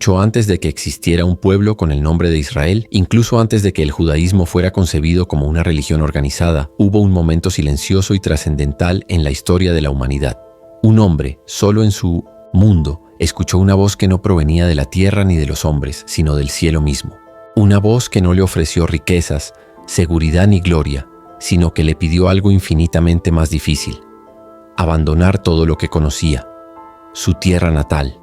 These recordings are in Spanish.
Mucho antes de que existiera un pueblo con el nombre de Israel, incluso antes de que el judaísmo fuera concebido como una religión organizada, hubo un momento silencioso y trascendental en la historia de la humanidad. Un hombre, solo en su mundo, escuchó una voz que no provenía de la tierra ni de los hombres, sino del cielo mismo. Una voz que no le ofreció riquezas, seguridad ni gloria, sino que le pidió algo infinitamente más difícil: abandonar todo lo que conocía, su tierra natal,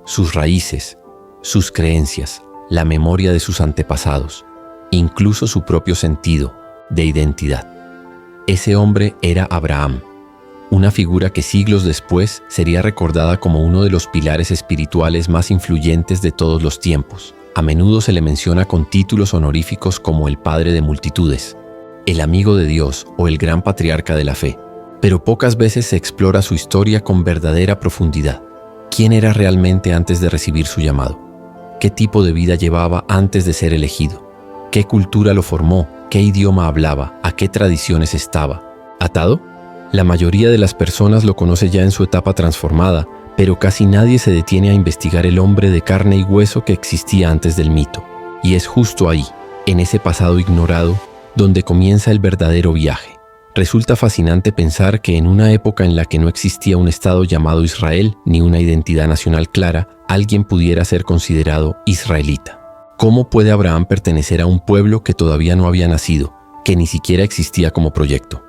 sus raíces, sus creencias, la memoria de sus antepasados, incluso su propio sentido de identidad. Ese hombre era Abraham, una figura que siglos después sería recordada como uno de los pilares espirituales más influyentes de todos los tiempos. A menudo se le menciona con títulos honoríficos como el padre de multitudes, el amigo de Dios o el gran patriarca de la fe, pero pocas veces se explora su historia con verdadera profundidad. ¿Quién era realmente antes de recibir su llamado? ¿Qué tipo de vida llevaba antes de ser elegido? ¿Qué cultura lo formó? ¿Qué idioma hablaba? ¿A qué tradiciones estaba atado? La mayoría de las personas lo conoce ya en su etapa transformada, pero casi nadie se detiene a investigar el hombre de carne y hueso que existía antes del mito. Y es justo ahí, en ese pasado ignorado, donde comienza el verdadero viaje. Resulta fascinante pensar que en una época en la que no existía un estado llamado Israel ni una identidad nacional clara, alguien pudiera ser considerado israelita. ¿Cómo puede Abraham pertenecer a un pueblo que todavía no había nacido, que ni siquiera existía como proyecto?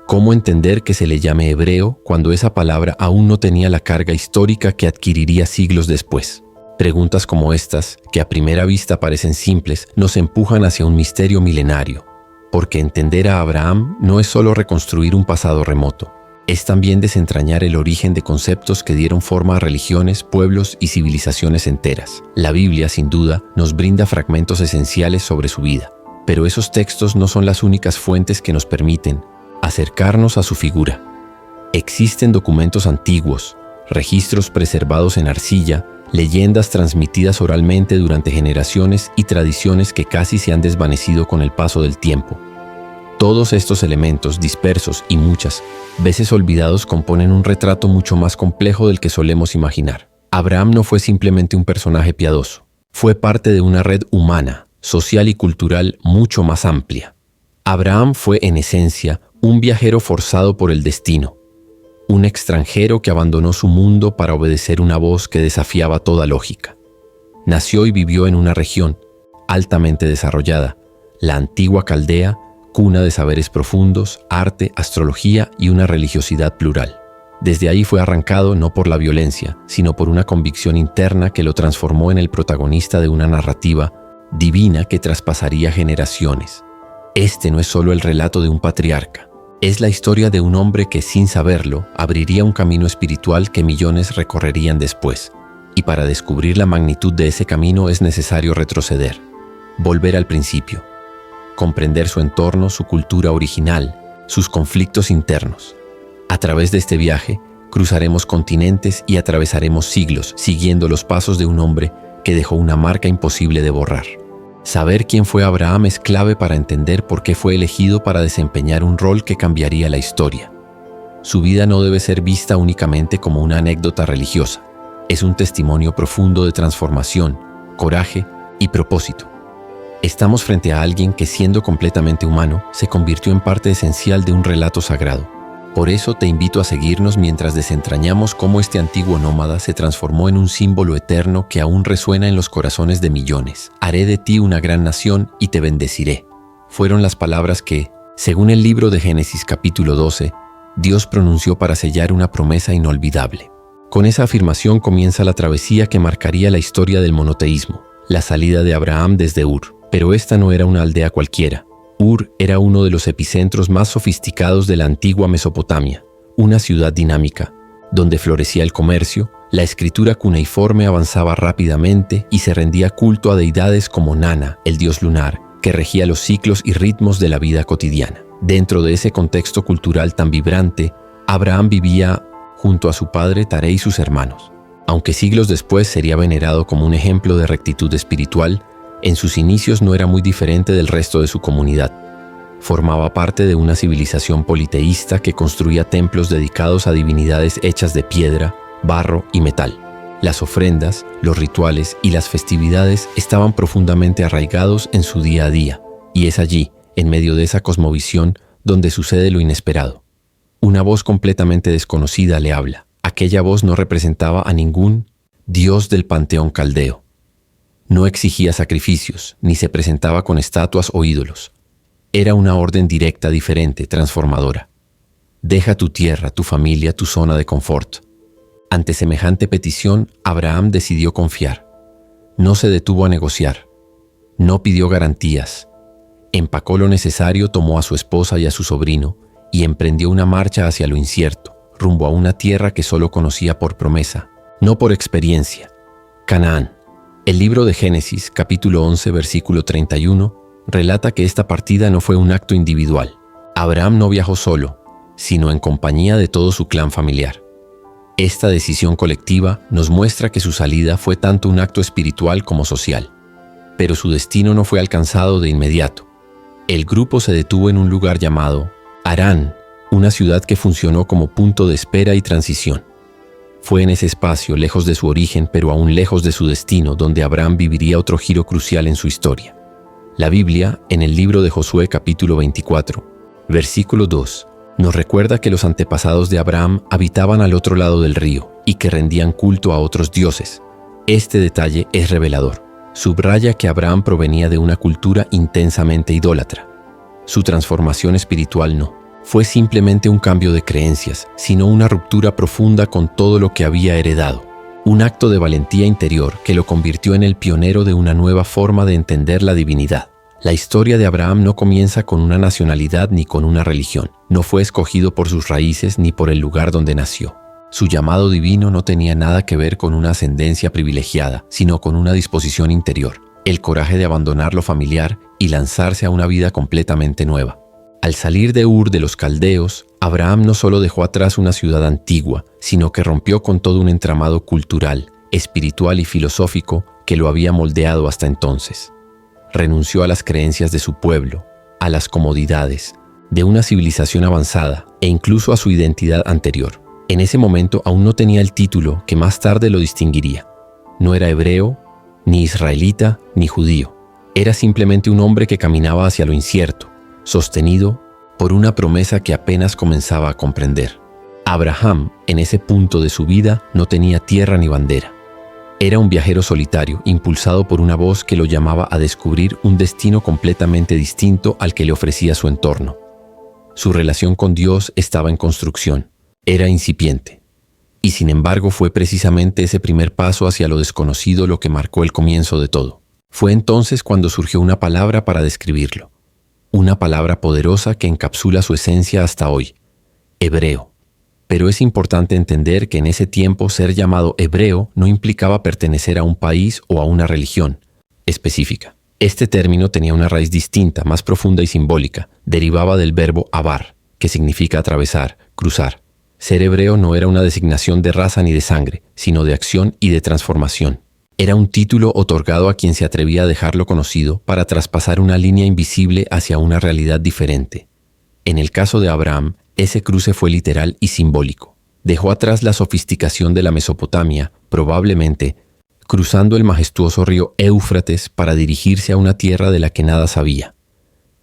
¿Cómo entender que se le llame hebreo cuando esa palabra aún no tenía la carga histórica que adquiriría siglos después? Preguntas como estas, que a primera vista parecen simples, nos empujan hacia un misterio milenario, porque entender a Abraham no es solo reconstruir un pasado remoto, es también desentrañar el origen de conceptos que dieron forma a religiones, pueblos y civilizaciones enteras. La Biblia, sin duda, nos brinda fragmentos esenciales sobre su vida, pero esos textos no son las únicas fuentes que nos permiten acercarnos a su figura. Existen documentos antiguos, registros preservados en arcilla, leyendas transmitidas oralmente durante generaciones y tradiciones que casi se han desvanecido con el paso del tiempo. Todos estos elementos dispersos y muchas veces olvidados componen un retrato mucho más complejo del que solemos imaginar. Abraham no fue simplemente un personaje piadoso, fue parte de una red humana, social y cultural mucho más amplia. Abraham fue en esencia un viajero forzado por el destino, un extranjero que abandonó su mundo para obedecer una voz que desafiaba toda lógica. Nació y vivió en una región altamente desarrollada, la antigua Caldea, cuna de saberes profundos, arte, astrología y una religiosidad plural. Desde ahí fue arrancado no por la violencia, sino por una convicción interna que lo transformó en el protagonista de una narrativa divina que traspasaría generaciones. Este no es solo el relato de un patriarca, es la historia de un hombre que, sin saberlo, abriría un camino espiritual que millones recorrerían después. Y para descubrir la magnitud de ese camino es necesario retroceder, volver al principio, comprender su entorno, su cultura original, sus conflictos internos. A través de este viaje, cruzaremos continentes y atravesaremos siglos, siguiendo los pasos de un hombre que dejó una marca imposible de borrar. Saber quién fue Abraham es clave para entender por qué fue elegido para desempeñar un rol que cambiaría la historia. Su vida no debe ser vista únicamente como una anécdota religiosa. Es un testimonio profundo de transformación, coraje y propósito. Estamos frente a alguien que, siendo completamente humano, se convirtió en parte esencial de un relato sagrado. Por eso te invito a seguirnos mientras desentrañamos cómo este antiguo nómada se transformó en un símbolo eterno que aún resuena en los corazones de millones. Haré de ti una gran nación y te bendeciré. Fueron las palabras que, según el libro de Génesis capítulo 12, Dios pronunció para sellar una promesa inolvidable. Con esa afirmación comienza la travesía que marcaría la historia del monoteísmo, la salida de Abraham desde Ur. Pero esta no era una aldea cualquiera. Ur era uno de los epicentros más sofisticados de la antigua Mesopotamia, una ciudad dinámica, donde florecía el comercio, la escritura cuneiforme avanzaba rápidamente y se rendía culto a deidades como Nana, el dios lunar, que regía los ciclos y ritmos de la vida cotidiana. Dentro de ese contexto cultural tan vibrante, Abraham vivía junto a su padre Taré y sus hermanos. Aunque siglos después sería venerado como un ejemplo de rectitud espiritual, en sus inicios no era muy diferente del resto de su comunidad. Formaba parte de una civilización politeísta que construía templos dedicados a divinidades hechas de piedra, barro y metal. Las ofrendas, los rituales y las festividades estaban profundamente arraigados en su día a día, y es allí, en medio de esa cosmovisión, donde sucede lo inesperado. Una voz completamente desconocida le habla. Aquella voz no representaba a ningún dios del panteón caldeo. No exigía sacrificios, ni se presentaba con estatuas o ídolos. Era una orden directa, diferente, transformadora. Deja tu tierra, tu familia, tu zona de confort. Ante semejante petición, Abraham decidió confiar. No se detuvo a negociar. No pidió garantías. Empacó lo necesario, tomó a su esposa y a su sobrino y emprendió una marcha hacia lo incierto, rumbo a una tierra que solo conocía por promesa, no por experiencia. Canaán. El libro de Génesis, capítulo 11, versículo 31, relata que esta partida no fue un acto individual. Abraham no viajó solo, sino en compañía de todo su clan familiar. Esta decisión colectiva nos muestra que su salida fue tanto un acto espiritual como social. Pero su destino no fue alcanzado de inmediato. El grupo se detuvo en un lugar llamado Harán, una ciudad que funcionó como punto de espera y transición. Fue en ese espacio, lejos de su origen, pero aún lejos de su destino, donde Abraham viviría otro giro crucial en su historia. La Biblia, en el libro de Josué capítulo 24, versículo 2, nos recuerda que los antepasados de Abraham habitaban al otro lado del río y que rendían culto a otros dioses. Este detalle es revelador. Subraya que Abraham provenía de una cultura intensamente idólatra. Su transformación espiritual no fue simplemente un cambio de creencias, sino una ruptura profunda con todo lo que había heredado. Un acto de valentía interior que lo convirtió en el pionero de una nueva forma de entender la divinidad. La historia de Abraham no comienza con una nacionalidad ni con una religión. No fue escogido por sus raíces ni por el lugar donde nació. Su llamado divino no tenía nada que ver con una ascendencia privilegiada, sino con una disposición interior, el coraje de abandonar lo familiar y lanzarse a una vida completamente nueva. Al salir de Ur de los Caldeos, Abraham no solo dejó atrás una ciudad antigua, sino que rompió con todo un entramado cultural, espiritual y filosófico que lo había moldeado hasta entonces. Renunció a las creencias de su pueblo, a las comodidades, de una civilización avanzada e incluso a su identidad anterior. En ese momento aún no tenía el título que más tarde lo distinguiría. No era hebreo, ni israelita, ni judío. Era simplemente un hombre que caminaba hacia lo incierto, sostenido por una promesa que apenas comenzaba a comprender. Abraham, en ese punto de su vida, no tenía tierra ni bandera. Era un viajero solitario, impulsado por una voz que lo llamaba a descubrir un destino completamente distinto al que le ofrecía su entorno. Su relación con Dios estaba en construcción, era incipiente. Y sin embargo fue precisamente ese primer paso hacia lo desconocido lo que marcó el comienzo de todo. Fue entonces cuando surgió una palabra para describirlo. Una palabra poderosa que encapsula su esencia hasta hoy: hebreo. Pero es importante entender que en ese tiempo ser llamado hebreo no implicaba pertenecer a un país o a una religión específica. Este término tenía una raíz distinta, más profunda y simbólica. Derivaba del verbo abar, que significa atravesar, cruzar. Ser hebreo no era una designación de raza ni de sangre, sino de acción y de transformación. Era un título otorgado a quien se atrevía a dejarlo conocido para traspasar una línea invisible hacia una realidad diferente. En el caso de Abraham, ese cruce fue literal y simbólico. Dejó atrás la sofisticación de la Mesopotamia, probablemente cruzando el majestuoso río Éufrates para dirigirse a una tierra de la que nada sabía: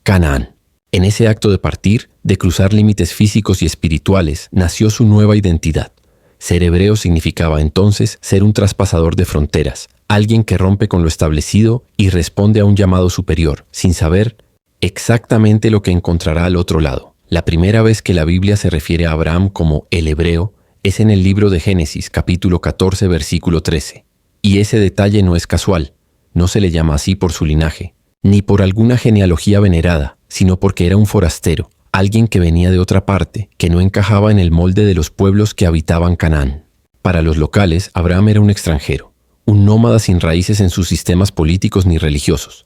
Canaán. En ese acto de partir, de cruzar límites físicos y espirituales, nació su nueva identidad. Ser hebreo significaba entonces ser un traspasador de fronteras, alguien que rompe con lo establecido y responde a un llamado superior, sin saber exactamente lo que encontrará al otro lado. La primera vez que la Biblia se refiere a Abraham como el hebreo es en el libro de Génesis, capítulo 14, versículo 13. Y ese detalle no es casual, no se le llama así por su linaje, ni por alguna genealogía venerada, sino porque era un forastero, alguien que venía de otra parte, que no encajaba en el molde de los pueblos que habitaban Canaán. Para los locales, Abraham era un extranjero, un nómada sin raíces en sus sistemas políticos ni religiosos.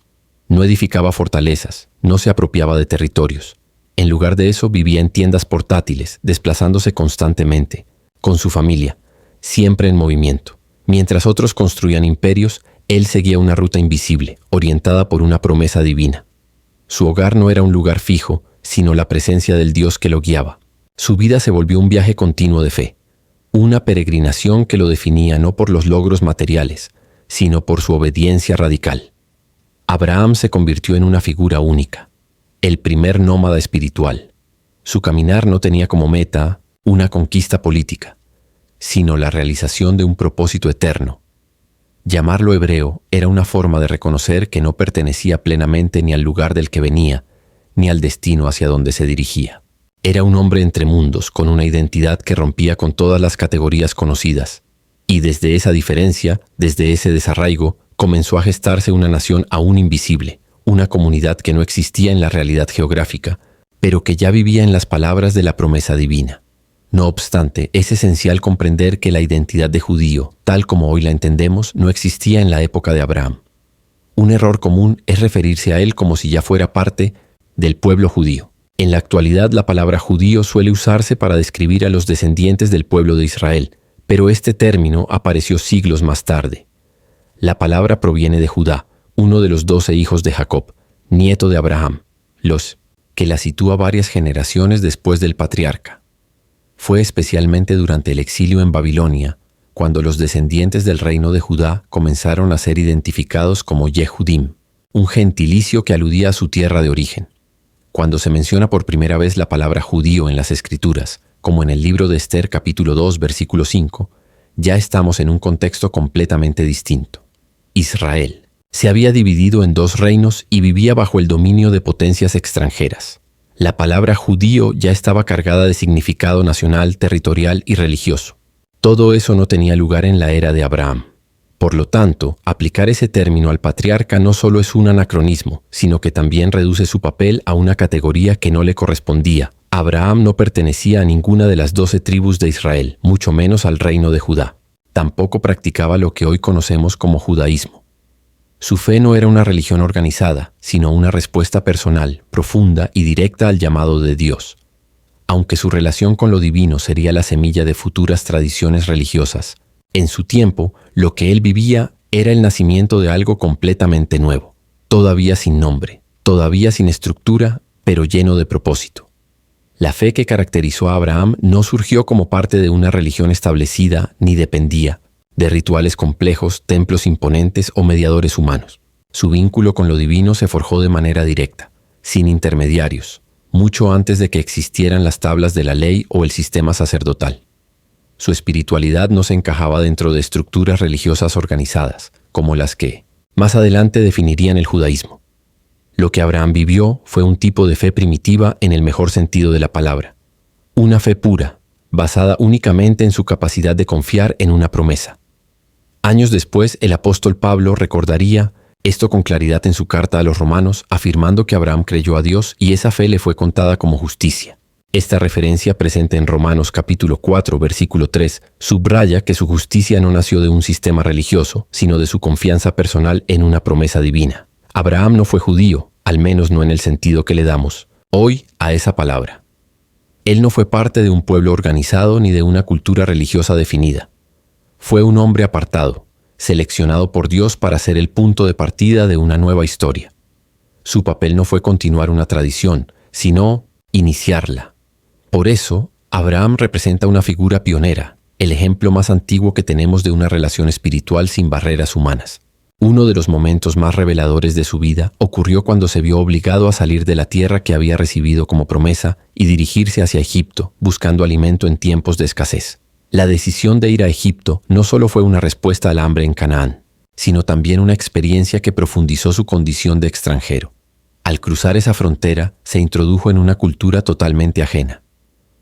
No edificaba fortalezas, no se apropiaba de territorios. En lugar de eso, vivía en tiendas portátiles, desplazándose constantemente, con su familia, siempre en movimiento. Mientras otros construían imperios, él seguía una ruta invisible, orientada por una promesa divina. Su hogar no era un lugar fijo, sino la presencia del Dios que lo guiaba. Su vida se volvió un viaje continuo de fe. una peregrinación que lo definía no por los logros materiales, sino por su obediencia radical. Abraham se convirtió en una figura única, el primer nómada espiritual. Su caminar no tenía como meta una conquista política, sino la realización de un propósito eterno. Llamarlo hebreo era una forma de reconocer que no pertenecía plenamente ni al lugar del que venía, ni al destino hacia donde se dirigía. Era un hombre entre mundos, con una identidad que rompía con todas las categorías conocidas. Y desde esa diferencia, desde ese desarraigo, comenzó a gestarse una nación aún invisible, una comunidad que no existía en la realidad geográfica, pero que ya vivía en las palabras de la promesa divina. No obstante, es esencial comprender que la identidad de judío, tal como hoy la entendemos, no existía en la época de Abraham. Un error común es referirse a él como si ya fuera parte del pueblo judío. En la actualidad, la palabra judío suele usarse para describir a los descendientes del pueblo de Israel, pero este término apareció siglos más tarde. La palabra proviene de Judá, uno de los 12 hijos de Jacob, nieto de Abraham, que la sitúa varias generaciones después del patriarca. Fue especialmente durante el exilio en Babilonia, cuando los descendientes del reino de Judá comenzaron a ser identificados como Yehudim, un gentilicio que aludía a su tierra de origen. Cuando se menciona por primera vez la palabra judío en las Escrituras, como en el libro de Esther capítulo 2 versículo 5, ya estamos en un contexto completamente distinto. Israel se había dividido en 2 reinos y vivía bajo el dominio de potencias extranjeras. La palabra judío ya estaba cargada de significado nacional, territorial y religioso. Todo eso no tenía lugar en la era de Abraham. Por lo tanto, aplicar ese término al patriarca no solo es un anacronismo, sino que también reduce su papel a una categoría que no le correspondía. Abraham no pertenecía a ninguna de las 12 tribus de Israel, mucho menos al reino de Judá. Tampoco practicaba lo que hoy conocemos como judaísmo. Su fe no era una religión organizada, sino una respuesta personal, profunda y directa al llamado de Dios. Aunque su relación con lo divino sería la semilla de futuras tradiciones religiosas, en su tiempo, lo que él vivía era el nacimiento de algo completamente nuevo, todavía sin nombre, todavía sin estructura, pero lleno de propósito. La fe que caracterizó a Abraham no surgió como parte de una religión establecida ni dependía de rituales complejos, templos imponentes o mediadores humanos. Su vínculo con lo divino se forjó de manera directa, sin intermediarios, mucho antes de que existieran las tablas de la ley o el sistema sacerdotal. Su espiritualidad no se encajaba dentro de estructuras religiosas organizadas, como las que más adelante definirían el judaísmo. Lo que Abraham vivió fue un tipo de fe primitiva en el mejor sentido de la palabra. Una fe pura, basada únicamente en su capacidad de confiar en una promesa. Años después, el apóstol Pablo recordaría esto con claridad en su carta a los romanos, afirmando que Abraham creyó a Dios y esa fe le fue contada como justicia. Esta referencia presente en Romanos capítulo 4, versículo 3, subraya que su justicia no nació de un sistema religioso, sino de su confianza personal en una promesa divina. Abraham no fue judío, al menos no en el sentido que le damos hoy a esa palabra. Él no fue parte de un pueblo organizado ni de una cultura religiosa definida. Fue un hombre apartado, seleccionado por Dios para ser el punto de partida de una nueva historia. Su papel no fue continuar una tradición, sino iniciarla. Por eso, Abraham representa una figura pionera, el ejemplo más antiguo que tenemos de una relación espiritual sin barreras humanas. Uno de los momentos más reveladores de su vida ocurrió cuando se vio obligado a salir de la tierra que había recibido como promesa y dirigirse hacia Egipto, buscando alimento en tiempos de escasez. La decisión de ir a Egipto no solo fue una respuesta al hambre en Canaán, sino también una experiencia que profundizó su condición de extranjero. Al cruzar esa frontera, se introdujo en una cultura totalmente ajena.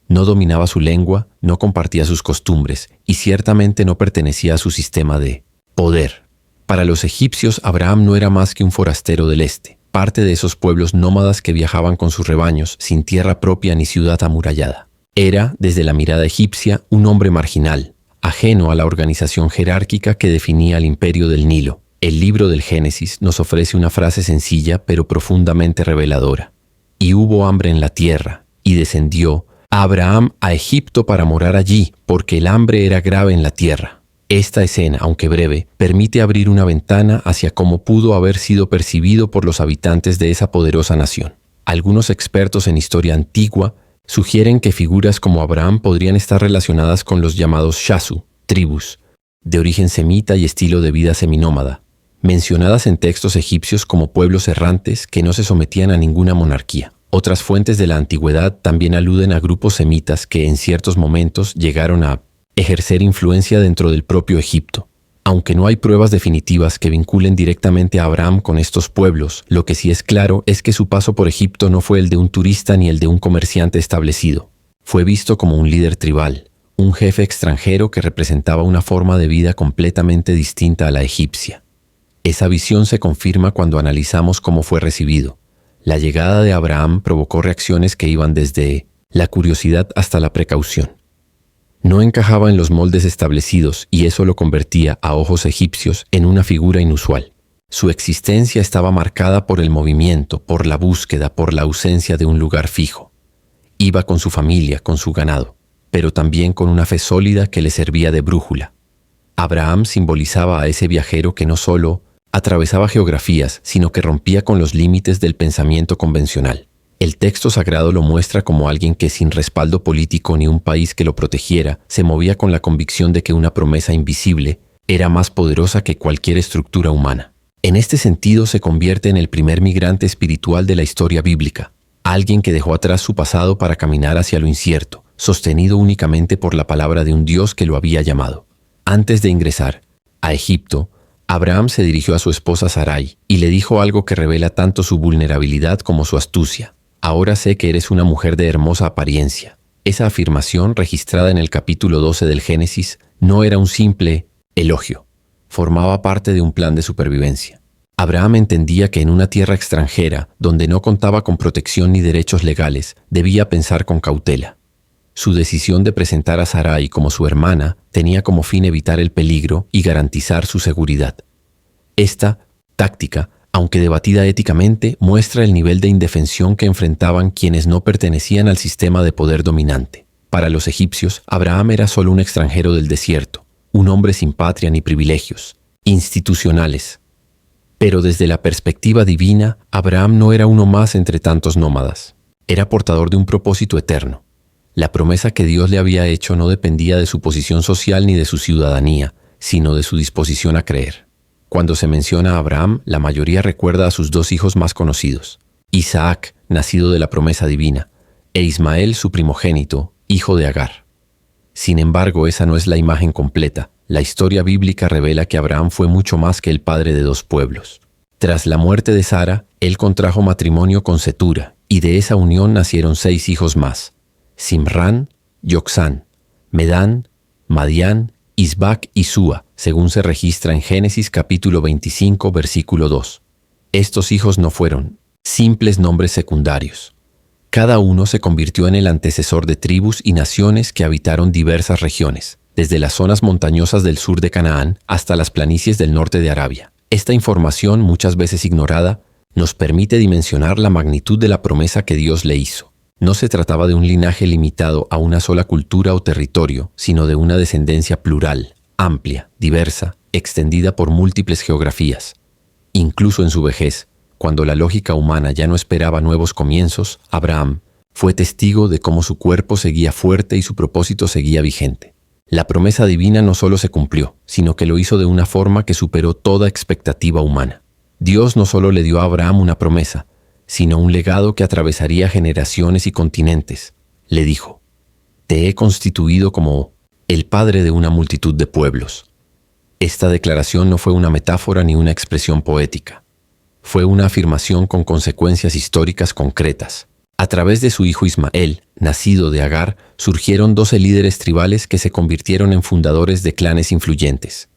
No dominaba su lengua, no compartía sus costumbres y ciertamente no pertenecía a su sistema de poder. Para los egipcios, Abraham no era más que un forastero del este, parte de esos pueblos nómadas que viajaban con sus rebaños sin tierra propia ni ciudad amurallada. Era, desde la mirada egipcia, un hombre marginal, ajeno a la organización jerárquica que definía el imperio del Nilo. El libro del Génesis nos ofrece una frase sencilla pero profundamente reveladora. Y hubo hambre en la tierra, y descendió Abraham a Egipto para morar allí, porque el hambre era grave en la tierra. Esta escena, aunque breve, permite abrir una ventana hacia cómo pudo haber sido percibido por los habitantes de esa poderosa nación. Algunos expertos en historia antigua sugieren que figuras como Abraham podrían estar relacionadas con los llamados Shasu, tribus, de origen semita y estilo de vida seminómada, mencionadas en textos egipcios como pueblos errantes que no se sometían a ninguna monarquía. Otras fuentes de la antigüedad también aluden a grupos semitas que en ciertos momentos llegaron a ejercer influencia dentro del propio Egipto. Aunque no hay pruebas definitivas que vinculen directamente a Abraham con estos pueblos, lo que sí es claro es que su paso por Egipto no fue el de un turista ni el de un comerciante establecido. Fue visto como un líder tribal, un jefe extranjero que representaba una forma de vida completamente distinta a la egipcia. Esa visión se confirma cuando analizamos cómo fue recibido. La llegada de Abraham provocó reacciones que iban desde la curiosidad hasta la precaución. No encajaba en los moldes establecidos y eso lo convertía a ojos egipcios en una figura inusual. Su existencia estaba marcada por el movimiento, por la búsqueda, por la ausencia de un lugar fijo. Iba con su familia, con su ganado, pero también con una fe sólida que le servía de brújula. Abraham simbolizaba a ese viajero que no solo atravesaba geografías, sino que rompía con los límites del pensamiento convencional. El texto sagrado lo muestra como alguien que sin respaldo político ni un país que lo protegiera, se movía con la convicción de que una promesa invisible era más poderosa que cualquier estructura humana. En este sentido se convierte en el primer migrante espiritual de la historia bíblica, alguien que dejó atrás su pasado para caminar hacia lo incierto, sostenido únicamente por la palabra de un Dios que lo había llamado. Antes de ingresar a Egipto, Abraham se dirigió a su esposa Sarai y le dijo algo que revela tanto su vulnerabilidad como su astucia. Ahora sé que eres una mujer de hermosa apariencia. Esa afirmación, registrada en el capítulo 12 del Génesis, no era un simple elogio. Formaba parte de un plan de supervivencia. Abraham entendía que en una tierra extranjera, donde no contaba con protección ni derechos legales, debía pensar con cautela. Su decisión de presentar a Sarai como su hermana tenía como fin evitar el peligro y garantizar su seguridad. Esta táctica, aunque debatida éticamente, muestra el nivel de indefensión que enfrentaban quienes no pertenecían al sistema de poder dominante. Para los egipcios, Abraham era solo un extranjero del desierto, un hombre sin patria ni privilegios institucionales. Pero desde la perspectiva divina, Abraham no era uno más entre tantos nómadas. Era portador de un propósito eterno. La promesa que Dios le había hecho no dependía de su posición social ni de su ciudadanía, sino de su disposición a creer. Cuando se menciona a Abraham, la mayoría recuerda a sus dos hijos más conocidos, Isaac, nacido de la promesa divina, e Ismael, su primogénito, hijo de Agar. Sin embargo, esa no es la imagen completa. La historia bíblica revela que Abraham fue mucho más que el padre de dos pueblos. Tras la muerte de Sara, él contrajo matrimonio con Cetura, y de esa unión nacieron 6 hijos más: Simrán, Yoksán, Medán, Madián, Isbac y Súa, según se registra en Génesis capítulo 25, versículo 2. Estos hijos no fueron simples nombres secundarios. Cada uno se convirtió en el antecesor de tribus y naciones que habitaron diversas regiones, desde las zonas montañosas del sur de Canaán hasta las planicies del norte de Arabia. Esta información, muchas veces ignorada, nos permite dimensionar la magnitud de la promesa que Dios le hizo. No se trataba de un linaje limitado a una sola cultura o territorio, sino de una descendencia plural, amplia, diversa, extendida por múltiples geografías. Incluso en su vejez, cuando la lógica humana ya no esperaba nuevos comienzos, Abraham fue testigo de cómo su cuerpo seguía fuerte y su propósito seguía vigente. La promesa divina no solo se cumplió, sino que lo hizo de una forma que superó toda expectativa humana. Dios no solo le dio a Abraham una promesa, sino un legado que atravesaría generaciones y continentes. Le dijo: «Te he constituido como el padre de una multitud de pueblos». Esta declaración no fue una metáfora ni una expresión poética. Fue una afirmación con consecuencias históricas concretas. A través de su hijo Ismael, nacido de Agar, surgieron 12 líderes tribales que se convirtieron en fundadores de clanes influyentes.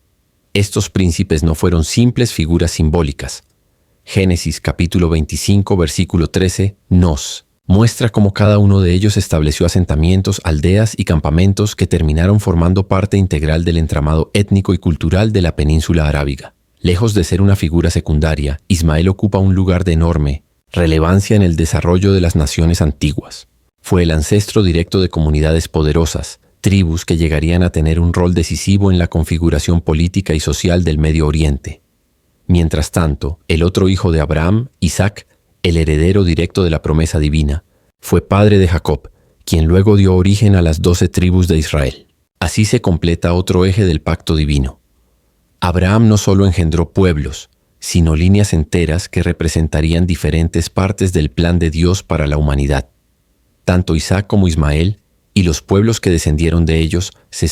Estos príncipes no fueron simples figuras simbólicas. Génesis capítulo 25, versículo 13, nos muestra cómo cada uno de ellos estableció asentamientos, aldeas y campamentos que terminaron formando parte integral del entramado étnico y cultural de la península arábiga. Lejos de ser una figura secundaria, Ismael ocupa un lugar de enorme relevancia en el desarrollo de las naciones antiguas. Fue el ancestro directo de comunidades poderosas, tribus que llegarían a tener un rol decisivo en la configuración política y social del Medio Oriente. Mientras tanto, el otro hijo de Abraham, Isaac, el heredero directo de la promesa divina, fue padre de Jacob, quien luego dio origen a las 12 tribus de Israel. Así se completa otro eje del pacto divino. Abraham no solo engendró pueblos, sino líneas enteras que representarían diferentes partes del plan de Dios para la humanidad. Tanto Isaac como Ismael y los pueblos que descendieron de ellos se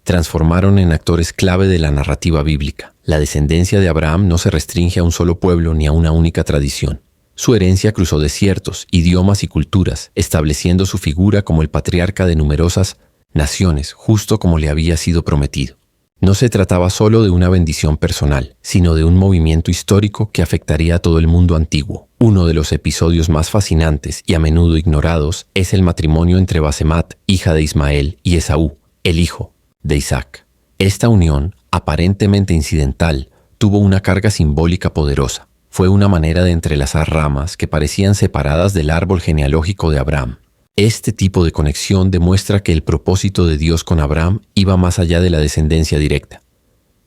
transformaron en actores clave de la narrativa bíblica. La descendencia de Abraham no se restringe a un solo pueblo ni a una única tradición. Su herencia cruzó desiertos, idiomas y culturas, estableciendo su figura como el patriarca de numerosas naciones, justo como le había sido prometido. No se trataba solo de una bendición personal, sino de un movimiento histórico que afectaría a todo el mundo antiguo. Uno de los episodios más fascinantes y a menudo ignorados es el matrimonio entre Basemat, hija de Ismael, y Esaú, el hijo de Isaac. Esta unión, aparentemente incidental, tuvo una carga simbólica poderosa. Fue una manera de entrelazar ramas que parecían separadas del árbol genealógico de Abraham. Este tipo de conexión demuestra que el propósito de Dios con Abraham iba más allá de la descendencia directa.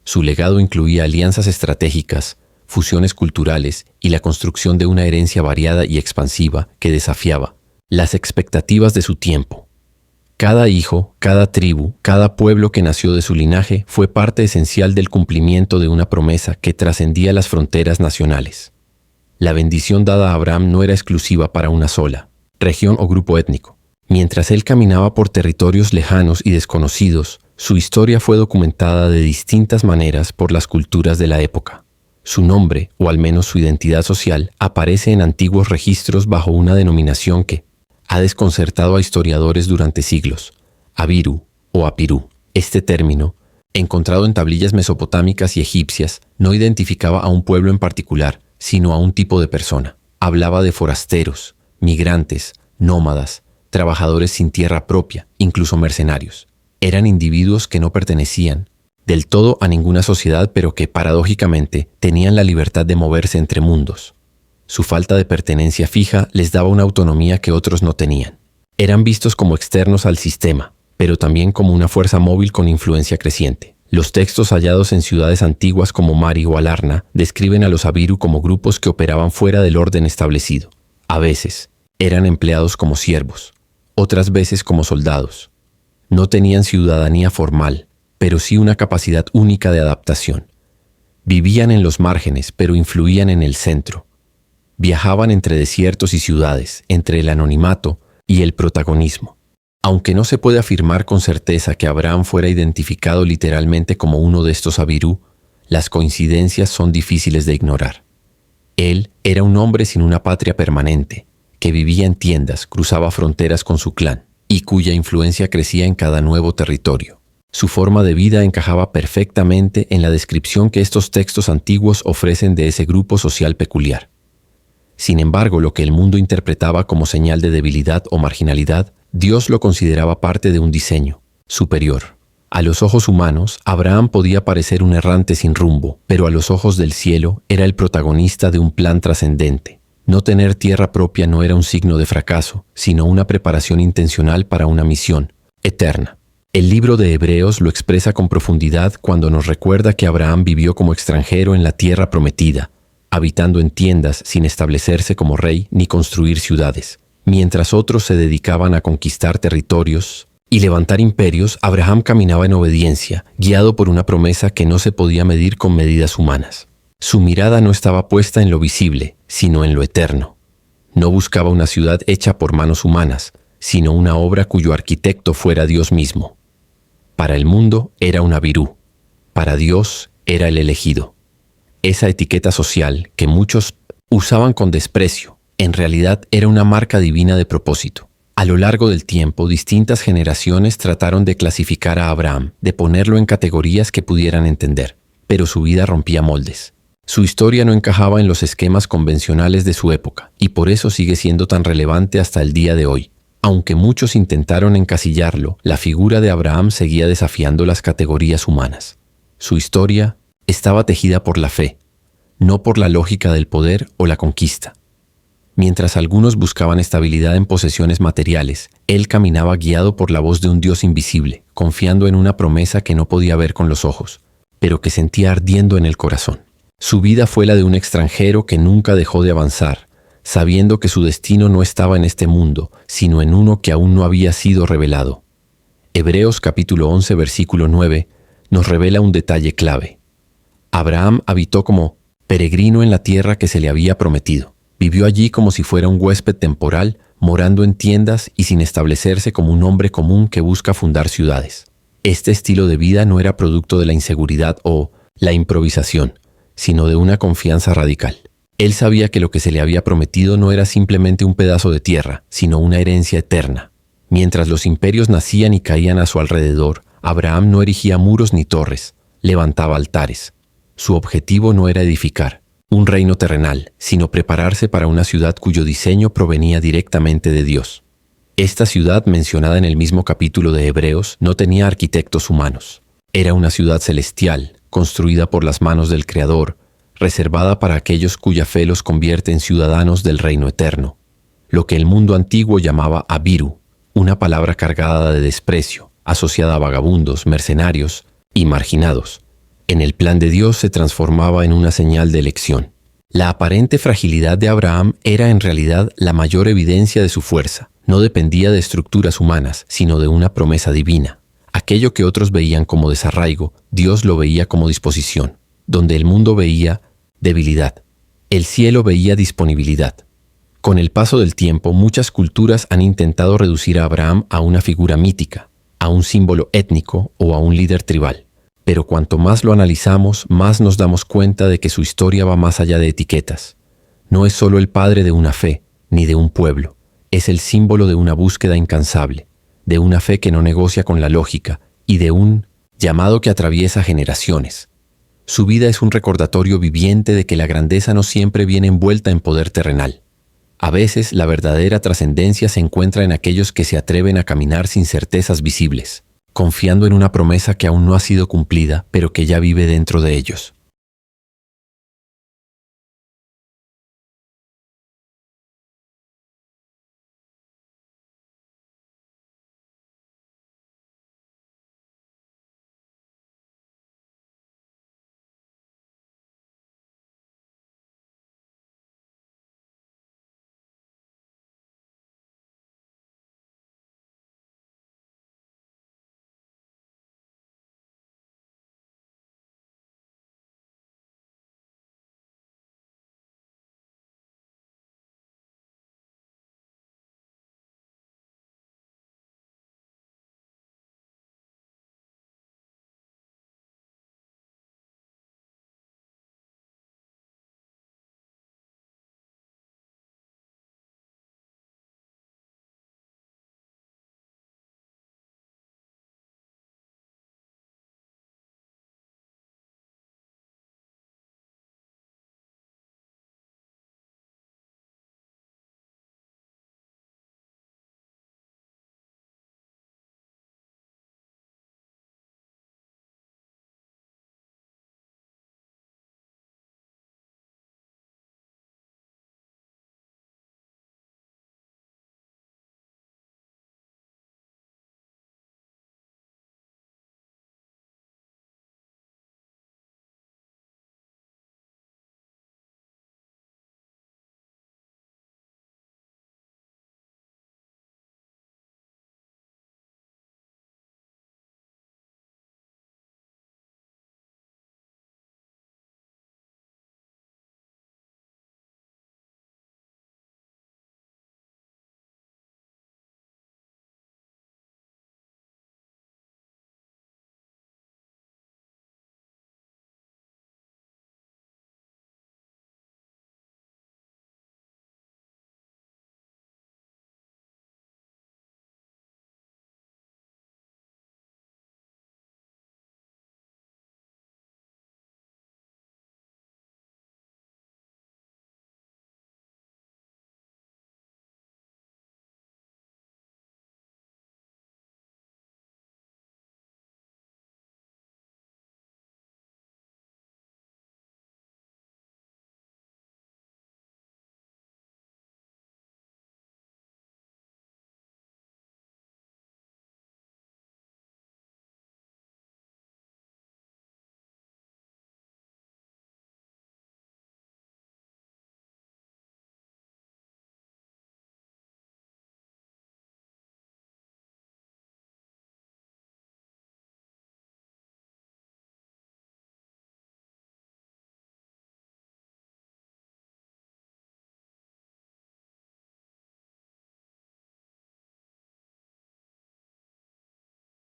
Su legado incluía alianzas estratégicas, fusiones culturales y la construcción de una herencia variada y expansiva que desafiaba las expectativas de su tiempo. Cada hijo, cada tribu, cada pueblo que nació de su linaje fue parte esencial del cumplimiento de una promesa que trascendía las fronteras nacionales. La bendición dada a Abraham no era exclusiva para una sola región o grupo étnico. Mientras él caminaba por territorios lejanos y desconocidos, su historia fue documentada de distintas maneras por las culturas de la época. Su nombre, o al menos su identidad social, aparece en antiguos registros bajo una denominación que ha desconcertado a historiadores durante siglos: Abiru o Apirú. Este término, encontrado en tablillas mesopotámicas y egipcias, no identificaba a un pueblo en particular, sino a un tipo de persona. Hablaba de forasteros, migrantes, nómadas, trabajadores sin tierra propia, incluso mercenarios. Eran individuos que no pertenecían del todo a ninguna sociedad, pero que, paradójicamente, tenían la libertad de moverse entre mundos. Su falta de pertenencia fija les daba una autonomía que otros no tenían. Eran vistos como externos al sistema, pero también como una fuerza móvil con influencia creciente. Los textos hallados en ciudades antiguas como Mari o Alarna describen a los Abiru como grupos que operaban fuera del orden establecido. A veces, eran empleados como siervos, otras veces como soldados. No tenían ciudadanía formal, pero sí una capacidad única de adaptación. Vivían en los márgenes, pero influían en el centro. Viajaban entre desiertos y ciudades, entre el anonimato y el protagonismo. Aunque no se puede afirmar con certeza que Abraham fuera identificado literalmente como uno de estos Abirú, las coincidencias son difíciles de ignorar. Él era un hombre sin una patria permanente, que vivía en tiendas, cruzaba fronteras con su clan, y cuya influencia crecía en cada nuevo territorio. Su forma de vida encajaba perfectamente en la descripción que estos textos antiguos ofrecen de ese grupo social peculiar. Sin embargo, lo que el mundo interpretaba como señal de debilidad o marginalidad, Dios lo consideraba parte de un diseño superior. A los ojos humanos, Abraham podía parecer un errante sin rumbo, pero a los ojos del cielo era el protagonista de un plan trascendente. No tener tierra propia no era un signo de fracaso, sino una preparación intencional para una misión eterna. El libro de Hebreos lo expresa con profundidad cuando nos recuerda que Abraham vivió como extranjero en la tierra prometida, habitando en tiendas sin establecerse como rey ni construir ciudades. Mientras otros se dedicaban a conquistar territorios y levantar imperios, Abraham caminaba en obediencia, guiado por una promesa que no se podía medir con medidas humanas. Su mirada no estaba puesta en lo visible, sino en lo eterno. No buscaba una ciudad hecha por manos humanas, sino una obra cuyo arquitecto fuera Dios mismo. Para el mundo era un Abirú, para Dios era el elegido. Esa etiqueta social que muchos usaban con desprecio, en realidad era una marca divina de propósito. A lo largo del tiempo, distintas generaciones trataron de clasificar a Abraham, de ponerlo en categorías que pudieran entender, pero su vida rompía moldes. Su historia no encajaba en los esquemas convencionales de su época, y por eso sigue siendo tan relevante hasta el día de hoy. Aunque muchos intentaron encasillarlo, la figura de Abraham seguía desafiando las categorías humanas. Su historia estaba tejida por la fe, no por la lógica del poder o la conquista. Mientras algunos buscaban estabilidad en posesiones materiales, él caminaba guiado por la voz de un Dios invisible, confiando en una promesa que no podía ver con los ojos, pero que sentía ardiendo en el corazón. Su vida fue la de un extranjero que nunca dejó de avanzar, sabiendo que su destino no estaba en este mundo, sino en uno que aún no había sido revelado. Hebreos capítulo 11, versículo 9, nos revela un detalle clave. Abraham habitó como peregrino en la tierra que se le había prometido. Vivió allí como si fuera un huésped temporal, morando en tiendas y sin establecerse como un hombre común que busca fundar ciudades. Este estilo de vida no era producto de la inseguridad o la improvisación, sino de una confianza radical. Él sabía que lo que se le había prometido no era simplemente un pedazo de tierra, sino una herencia eterna. Mientras los imperios nacían y caían a su alrededor, Abraham no erigía muros ni torres, levantaba altares. Su objetivo no era edificar un reino terrenal, sino prepararse para una ciudad cuyo diseño provenía directamente de Dios. Esta ciudad, mencionada en el mismo capítulo de Hebreos, no tenía arquitectos humanos. Era una ciudad celestial, construida por las manos del Creador, reservada para aquellos cuya fe los convierte en ciudadanos del reino eterno, lo que el mundo antiguo llamaba Abiru, una palabra cargada de desprecio, asociada a vagabundos, mercenarios y marginados. En el plan de Dios se transformaba en una señal de elección. La aparente fragilidad de Abraham era en realidad la mayor evidencia de su fuerza. No dependía de estructuras humanas, sino de una promesa divina. Aquello que otros veían como desarraigo, Dios lo veía como disposición. Donde el mundo veía debilidad, el cielo veía disponibilidad. Con el paso del tiempo, muchas culturas han intentado reducir a Abraham a una figura mítica, a un símbolo étnico o a un líder tribal. Pero cuanto más lo analizamos, más nos damos cuenta de que su historia va más allá de etiquetas. No es solo el padre de una fe, ni de un pueblo. Es el símbolo de una búsqueda incansable, de una fe que no negocia con la lógica y de un llamado que atraviesa generaciones. Su vida es un recordatorio viviente de que la grandeza no siempre viene envuelta en poder terrenal. A veces, la verdadera trascendencia se encuentra en aquellos que se atreven a caminar sin certezas visibles, confiando en una promesa que aún no ha sido cumplida, pero que ya vive dentro de ellos.